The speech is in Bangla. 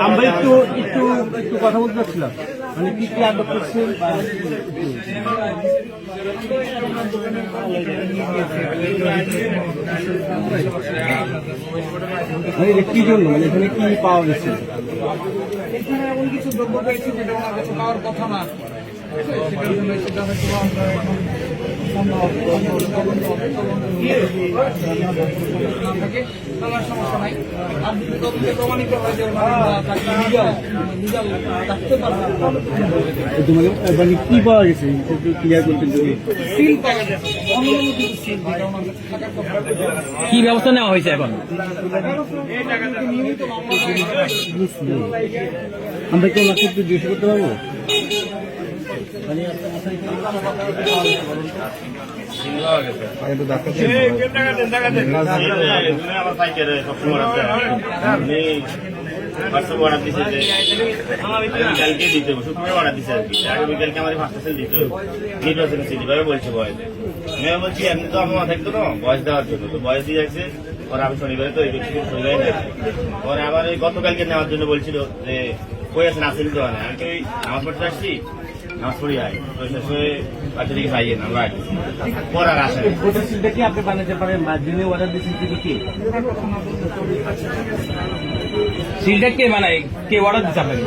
আমরা একটু কথা বলতে চাচ্ছিলাম, মানে কি কি আটক করছেন কি জন্য, মানে এখানে কি পাওয়া গেছে? এখানে এমন কিছু দ্রব্য পেয়েছি যেটা আমার কাছে পাওয়ার কথা না, সেটার জন্য সেটা হয়তো থাকে আমার সমস্যা নাই। আর যদি তদন্তে প্রমাণিত হয় যে রাখতে পারবে, মানে কি পাওয়া গেছে ক্লিয়ার করতে? সিল পাওয়া গেছে, অনুমোদিত সিল, যেটা আমার কাছে থাকার কথা। কি ব্যবস্থা নেওয়া হয়েছে এখন? নিয়মিত মামলা আমরা কেউ লাখ করতে জিজ্ঞেস করতে পারবো? অর্ডার দিচ্ছে যে কালকে দিতে হবে, শুক্রবার অর্ডার দিচ্ছে আর কি। আগামীকালকে আমার ফার্স্ট সেল দিতে হবে, নির্বাচন সিটি ভাবে বলছে বয়সে। আমি বলছি এমনি তো আমার থাকতো না বয়স দেওয়ার জন্য, তো বয়স দিয়ে যাচ্ছে। পরে আমি শনিবারে তো এই ব্যক্তি শনিবারে নেই, পরে আবার ওই গতকালকে নেওয়ার জন্য বলছিল যে কই আছেন, আসেন তো না। আমি তো ওই নামাজ পড়তে আসছি, নামাজ পড়ি আয় ওই শেষ হয়ে বাচ্চা দিকে খাইয়ে না ভাই, পরে আর আসেন। সিলটা কি আপনি বানাতে পারেন? যিনি অর্ডার দিচ্ছেন তিনি কি? সিলটা কে বানায়, কে অর্ডার দিচ্ছে আপনাকে?